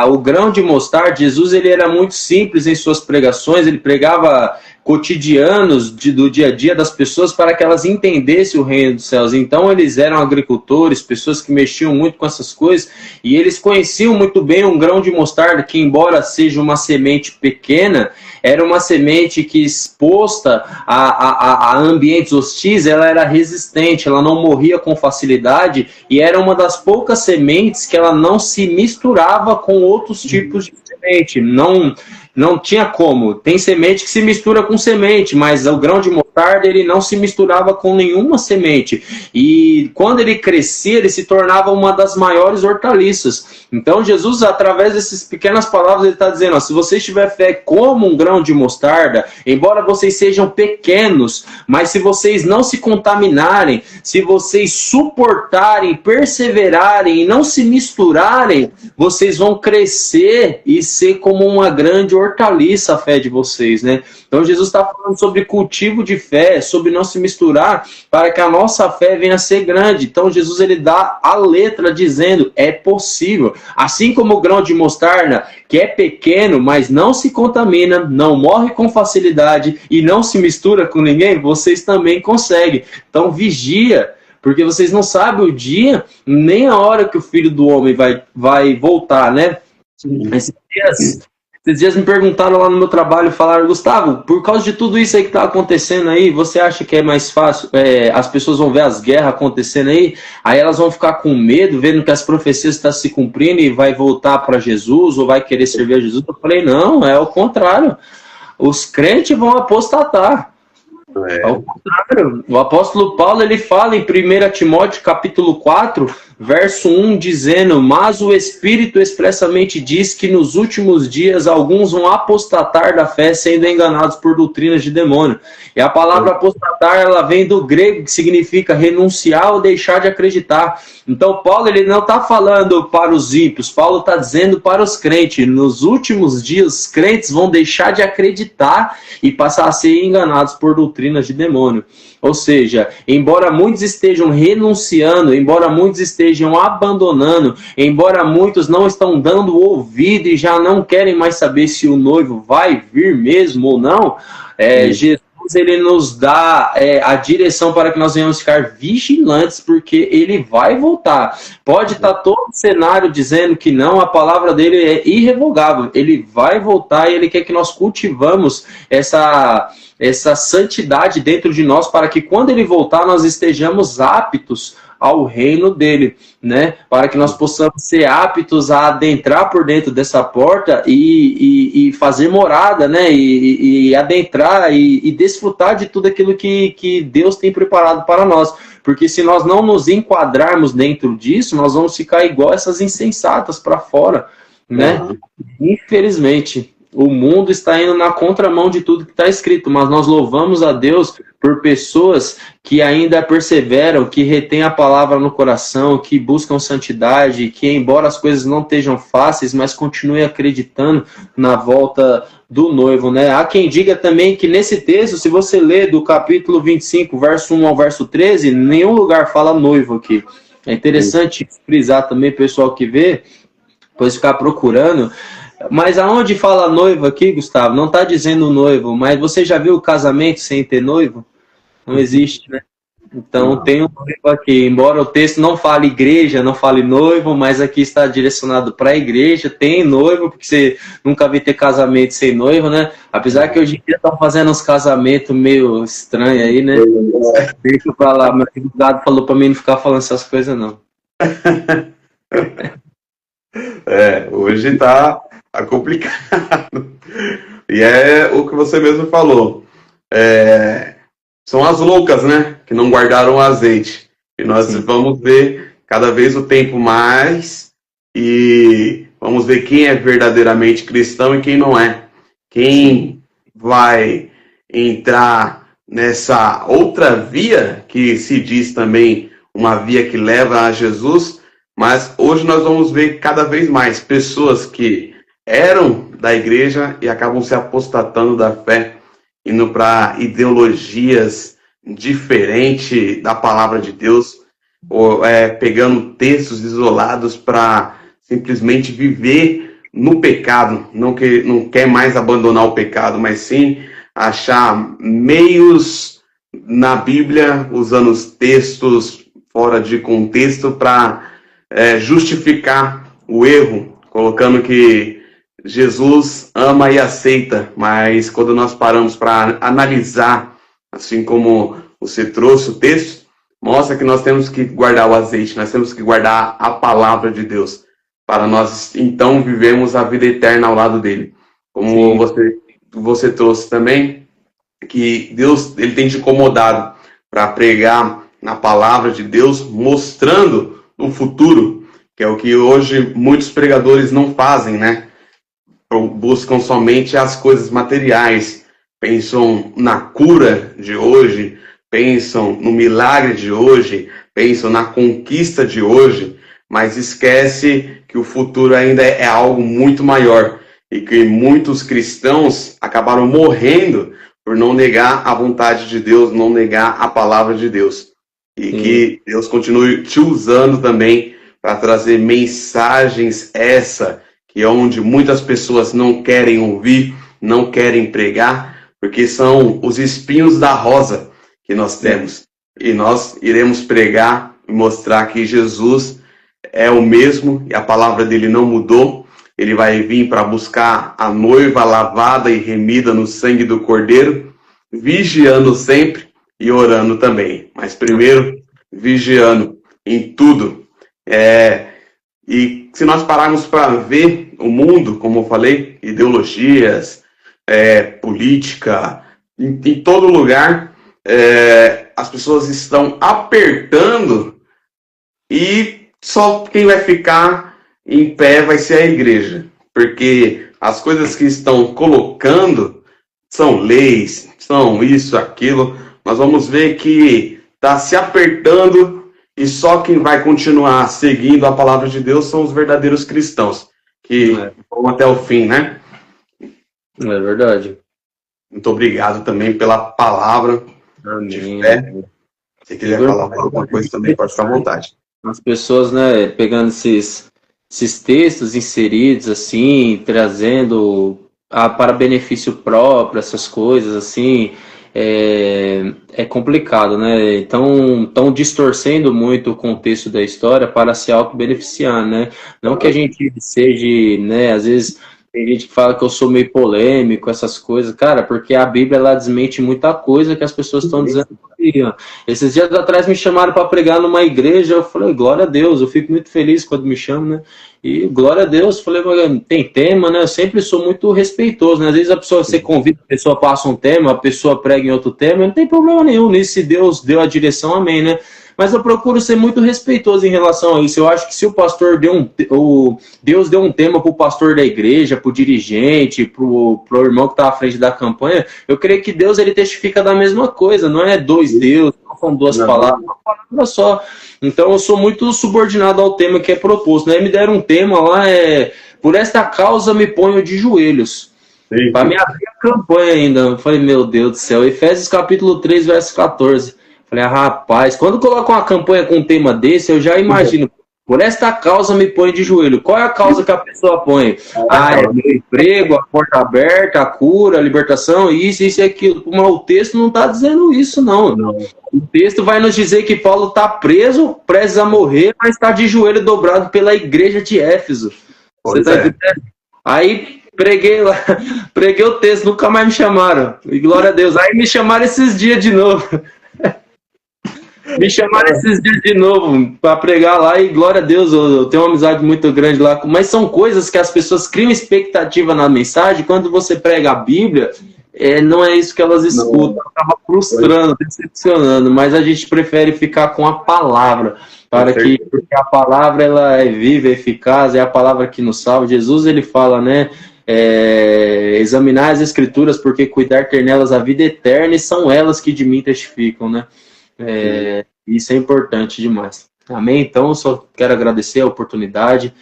o grão de mostarda, Jesus ele era muito simples em suas pregações, ele pregava cotidianos do dia a dia das pessoas para que elas entendessem o reino dos céus. Então eles eram agricultores, pessoas que mexiam muito com essas coisas, e eles conheciam muito bem um grão de mostarda, que embora seja uma semente pequena, era uma semente que, exposta a ambientes hostis, ela era resistente, ela não morria com facilidade, e era uma das poucas sementes que ela não se misturava com outros tipos de semente. Não tinha como. Tem semente que se mistura com semente, mas o grão de mostarda ele não se misturava com nenhuma semente. E quando ele crescia, ele se tornava uma das maiores hortaliças. Então Jesus, através dessas pequenas palavras, ele está dizendo, ó, se vocês tiverem fé como um grão de mostarda, embora vocês sejam pequenos, mas se vocês não se contaminarem, se vocês suportarem, perseverarem e não se misturarem, vocês vão crescer e ser como uma grande hortaliça a fé de vocês, né? Então Jesus está falando sobre cultivo de fé, sobre não se misturar, para que a nossa fé venha a ser grande. Então Jesus ele dá a letra dizendo, é possível. Assim como o grão de mostarda, que é pequeno, mas não se contamina, não morre com facilidade e não se mistura com ninguém, vocês também conseguem. Então vigia, porque vocês não sabem o dia, nem a hora que o Filho do Homem vai voltar, né? Esses dias me perguntaram lá no meu trabalho, falaram, Gustavo, por causa de tudo isso aí que está acontecendo aí, você acha que é mais fácil, as pessoas vão ver as guerras acontecendo aí elas vão ficar com medo, vendo que as profecias estão se cumprindo e vai voltar para Jesus, ou vai querer servir a Jesus? Eu falei, não, é o contrário, os crentes vão apostatar. Ao contrário, o apóstolo Paulo ele fala em 1 Timóteo capítulo 4, verso 1, dizendo, mas o Espírito expressamente diz que nos últimos dias alguns vão apostatar da fé, sendo enganados por doutrinas de demônio. E a palavra apostatar, ela vem do grego, que significa renunciar ou deixar de acreditar. Então Paulo ele não está falando para os ímpios, Paulo está dizendo para os crentes, nos últimos dias os crentes vão deixar de acreditar e passar a ser enganados por doutrinas de demônio. Ou seja, embora muitos estejam renunciando, embora muitos estejam abandonando, embora muitos não estão dando ouvido e já não querem mais saber se o noivo vai vir mesmo ou não, Jesus ele nos dá a direção para que nós venhamos ficar vigilantes, porque ele vai voltar. Pode estar todo o cenário dizendo que não, a palavra dele é irrevogável. Ele vai voltar e ele quer que nós cultivamos essa santidade dentro de nós, para que quando ele voltar nós estejamos aptos ao reino dele, né? Para que nós possamos ser aptos a adentrar por dentro dessa porta e fazer morada, né? E adentrar e desfrutar de tudo aquilo que Deus tem preparado para nós. Porque se nós não nos enquadrarmos dentro disso, nós vamos ficar igual essas insensatas para fora, né? Infelizmente. O mundo está indo na contramão de tudo que está escrito, mas nós louvamos a Deus por pessoas que ainda perseveram, que retêm a palavra no coração, que buscam santidade, que embora as coisas não estejam fáceis, mas continuem acreditando na volta do noivo, né? Há quem diga também que nesse texto, se você ler do capítulo 25, verso 1 ao verso 13, em nenhum lugar fala noivo aqui. É interessante frisar também, pessoal que vê, depois ficar procurando. Mas aonde fala noivo aqui, Gustavo, não está dizendo noivo, mas você já viu o casamento sem ter noivo? Não existe, né? Então Não. tem um noivo aqui, embora o texto não fale igreja, não fale noivo, mas aqui está direcionado para a igreja, tem noivo, porque você nunca vi ter casamento sem noivo, né? Apesar que hoje em dia estão fazendo uns casamentos meio estranhos aí, né? Deixa pra lá, meu advogado falou para mim não ficar falando essas coisas, não. Hoje tá complicado. E é o que você mesmo falou. São as loucas, né? Que não guardaram o azeite. E nós Sim. vamos ver cada vez o tempo mais e vamos ver quem é verdadeiramente cristão e quem não é. Quem vai entrar nessa outra via que se diz também uma via que leva a Jesus, mas hoje nós vamos ver cada vez mais pessoas que eram da igreja e acabam se apostatando da fé, indo para ideologias diferentes da palavra de Deus, ou pegando textos isolados para simplesmente viver no pecado, não quer mais abandonar o pecado, mas sim achar meios na Bíblia, usando os textos fora de contexto para justificar o erro, colocando que Jesus ama e aceita, mas quando nós paramos para analisar, assim como você trouxe o texto, mostra que nós temos que guardar o azeite, nós temos que guardar a palavra de Deus, para nós então vivemos a vida eterna ao lado dele. Como você trouxe também, que Deus ele tem te incomodado para pregar na palavra de Deus, mostrando o futuro, que é o que hoje muitos pregadores não fazem, né? Buscam somente as coisas materiais, pensam na cura de hoje, pensam no milagre de hoje, pensam na conquista de hoje, mas esquece que o futuro ainda é algo muito maior e que muitos cristãos acabaram morrendo por não negar a vontade de Deus, não negar a palavra de Deus. E que Deus continue te usando também para trazer mensagens que é onde muitas pessoas não querem ouvir, não querem pregar, porque são os espinhos da rosa que nós temos. E nós iremos pregar e mostrar que Jesus é o mesmo e a palavra dele não mudou. Ele vai vir para buscar a noiva lavada e remida no sangue do Cordeiro, vigiando sempre e orando também. Mas primeiro, vigiando em tudo. E se nós pararmos para ver o mundo, como eu falei, ideologias, política, em todo lugar, as pessoas estão apertando e só quem vai ficar em pé vai ser a igreja. Porque as coisas que estão colocando são leis, são isso, aquilo. Nós vamos ver que está se apertando e só quem vai continuar seguindo a palavra de Deus são os verdadeiros cristãos, que vão até o fim, né? É verdade. Muito obrigado também pela palavra de fé. Se quiser falar mais alguma coisa também, pode ficar à vontade. As pessoas, né, pegando esses textos inseridos, assim, trazendo para benefício próprio, essas coisas, assim, é complicado, né? Então, estão distorcendo muito o contexto da história para se auto-beneficiar, né? Não que a gente seja, né, às vezes tem gente que fala que eu sou meio polêmico, essas coisas, cara, porque a Bíblia, ela desmente muita coisa que as pessoas estão dizendo. Esses dias atrás me chamaram para pregar numa igreja, eu falei, glória a Deus, eu fico muito feliz quando me chamam, né? E glória a Deus, falei, tem tema, né? Eu sempre sou muito respeitoso, né? Às vezes você convida, a pessoa passa um tema, a pessoa prega em outro tema, não tem problema nenhum nisso, se Deus deu a direção, amém, né? Mas eu procuro ser muito respeitoso em relação a isso. Eu acho que se o pastor Deus deu um tema para o pastor da igreja, para o dirigente, para o irmão que está à frente da campanha, eu creio que Deus ele testifica da mesma coisa. Não é dois deuses, não são duas palavras, uma palavra só. Então eu sou muito subordinado ao tema que é proposto. Né? Me deram um tema lá, por esta causa me ponho de joelhos. Para me abrir a campanha ainda. Eu falei, meu Deus do céu. Efésios capítulo 3, verso 14. Falei, rapaz, quando coloca uma campanha com um tema desse, eu já imagino Por esta causa me põe de joelho. Qual é a causa que a pessoa põe? É meu emprego, a porta aberta, a cura, a libertação, isso e aquilo. Mas o texto não está dizendo isso, não. O texto vai nos dizer que Paulo está preso, prestes a morrer, mas está de joelho dobrado pela igreja de Éfeso. Você tá entendendo? Aí preguei lá, preguei o texto, nunca mais me chamaram. E glória a Deus. Aí me chamaram esses dias de novo. Me chamaram esses dias de novo para pregar lá e glória a Deus, eu tenho uma amizade muito grande lá. Mas são coisas que as pessoas criam expectativa na mensagem. Quando você prega a Bíblia, não é isso que elas escutam. Acaba frustrando, decepcionando. Mas a gente prefere ficar com a palavra, porque a palavra ela é viva, é eficaz, é a palavra que nos salva. Jesus ele fala, né? Examinar as escrituras, porque cuidar ter nelas a vida eterna, e são elas que de mim testificam, né? Isso é importante demais. Amém? Então, eu só quero agradecer a oportunidade,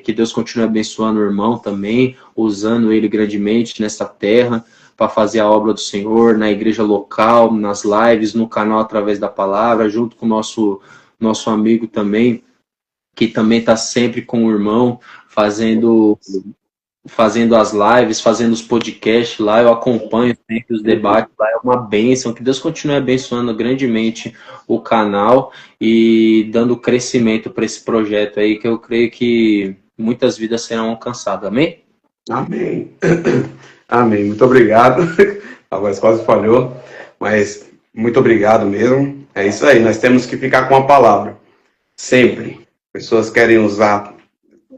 que Deus continue abençoando o irmão também, usando ele grandemente nessa terra, para fazer a obra do Senhor, na igreja local, nas lives, no canal através da palavra, junto com o nosso amigo também, que também está sempre com o irmão, fazendo as lives, fazendo os podcasts lá, eu acompanho sempre os debates lá, é uma bênção, que Deus continue abençoando grandemente o canal e dando crescimento para esse projeto aí, que eu creio que muitas vidas serão alcançadas, amém? Amém. Amém, muito obrigado. A voz quase falhou, mas muito obrigado mesmo. É isso aí, nós temos que ficar com a palavra, sempre. Pessoas querem usar,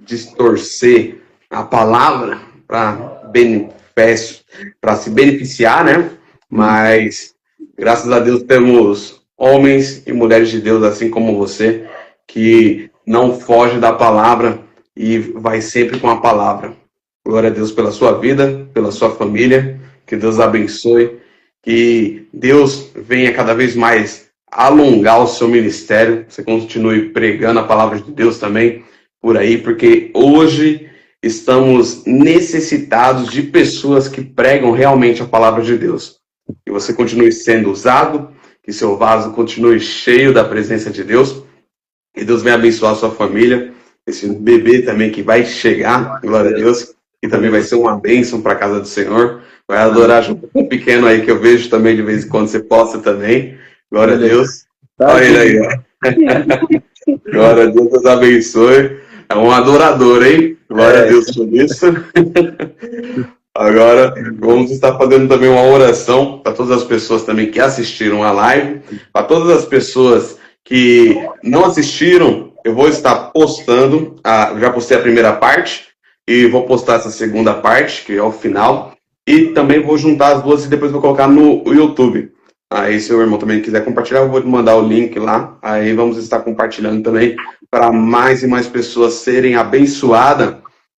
distorcer a palavra para se beneficiar, né? Mas, graças a Deus, temos homens e mulheres de Deus, assim como você, que não foge da palavra e vai sempre com a palavra. Glória a Deus pela sua vida, pela sua família, que Deus abençoe, que Deus venha cada vez mais alongar o seu ministério, você continue pregando a palavra de Deus também por aí, porque hoje estamos necessitados de pessoas que pregam realmente a palavra de Deus. Que você continue sendo usado, que seu vaso continue cheio da presença de Deus, que Deus venha abençoar a sua família, esse bebê também que vai chegar, glória a Deus, que também vai ser uma bênção para a casa do Senhor, vai adorar junto com o pequeno aí que eu vejo também de vez em quando você posta também, glória a Deus. Olha ele aí, ó. Glória a Deus, Deus abençoe. É um adorador, hein? Glória a Deus por isso. Agora, vamos estar fazendo também uma oração para todas as pessoas também que assistiram a live. Para todas as pessoas que não assistiram, eu vou estar postando. Já postei a primeira parte e vou postar essa segunda parte, que é o final. E também vou juntar as duas e depois vou colocar no YouTube. Aí, se o irmão também quiser compartilhar, eu vou mandar o link lá. Aí vamos estar compartilhando também para mais e mais pessoas serem abençoadas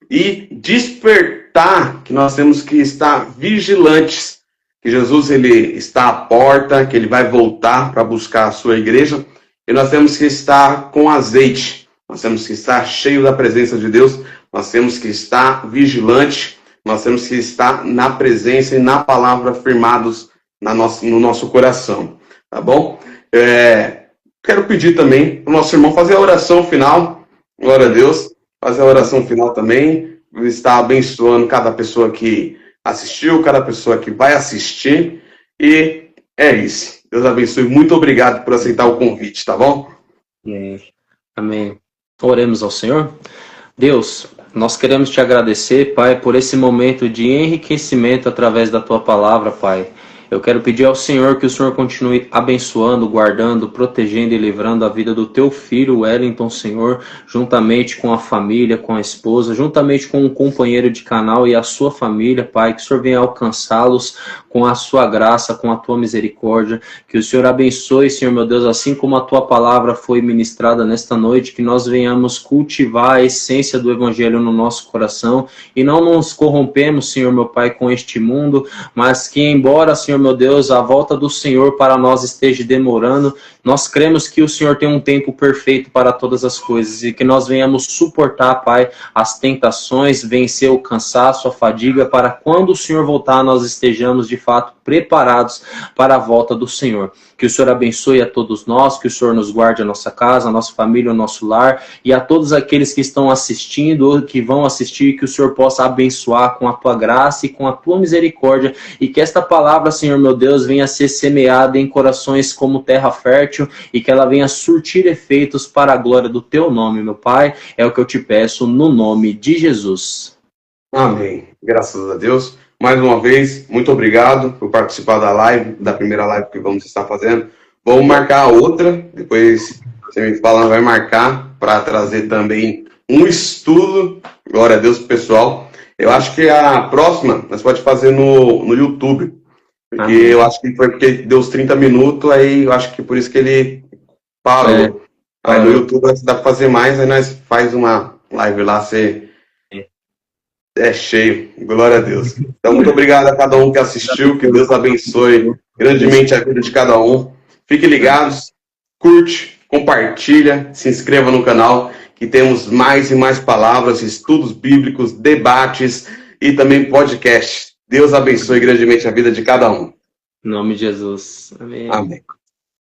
e despertar que nós temos que estar vigilantes. Que Jesus ele está à porta, que ele vai voltar para buscar a sua igreja. E nós temos que estar com azeite. Nós temos que estar cheio da presença de Deus. Nós temos que estar vigilante. Nós temos que estar na presença e na palavra firmados no nosso coração, tá bom? Quero pedir também para o nosso irmão fazer a oração final, glória a Deus, fazer a oração final também, estar abençoando cada pessoa que assistiu, cada pessoa que vai assistir, e é isso. Deus abençoe, muito obrigado por aceitar o convite, tá bom? Amém. Oremos ao Senhor. Deus, nós queremos te agradecer, Pai, por esse momento de enriquecimento através da tua palavra, Pai. Eu quero pedir ao Senhor que o Senhor continue abençoando, guardando, protegendo e livrando a vida do teu filho, Wellington, Senhor, juntamente com a família, com a esposa, juntamente com um companheiro de canal e a sua família, Pai, que o Senhor venha alcançá-los com a sua graça, com a tua misericórdia, que o Senhor abençoe, Senhor meu Deus, assim como a tua palavra foi ministrada nesta noite, que nós venhamos cultivar a essência do Evangelho no nosso coração e não nos corrompemos, Senhor meu Pai, com este mundo, mas que embora, Senhor meu Deus, a volta do Senhor para nós esteja demorando, nós cremos que o Senhor tem um tempo perfeito para todas as coisas e que nós venhamos suportar, Pai, as tentações, vencer o cansaço, a fadiga, para quando o Senhor voltar nós estejamos de fato preparados para a volta do Senhor. Que o Senhor abençoe a todos nós, que o Senhor nos guarde a nossa casa, a nossa família, o nosso lar, e a todos aqueles que estão assistindo ou que vão assistir, que o Senhor possa abençoar com a tua graça e com a tua misericórdia, e que esta palavra, Senhor meu Deus, venha a ser semeada em corações como terra fértil, e que ela venha surtir efeitos para a glória do teu nome, meu Pai. É o que eu te peço no nome de Jesus. Amém. Graças a Deus. Mais uma vez, muito obrigado por participar da live, da primeira live que vamos estar fazendo. Vamos marcar a outra, depois você me fala, vai marcar para trazer também um estudo. Glória a Deus, pessoal. Eu acho que a próxima nós pode fazer no YouTube, porque Amém. eu acho que foi porque deu os 30 minutos, aí eu acho que por isso que ele parou. Aí no YouTube dá para fazer mais, aí nós faz uma live lá, você é cheio. Glória a Deus. Então, muito obrigado a cada um que assistiu, que Deus abençoe grandemente a vida de cada um. Fiquem ligados, curte, compartilha, se inscreva no canal, que temos mais e mais palavras, estudos bíblicos, debates e também podcasts. Deus abençoe grandemente a vida de cada um. Em nome de Jesus. Amém. Amém.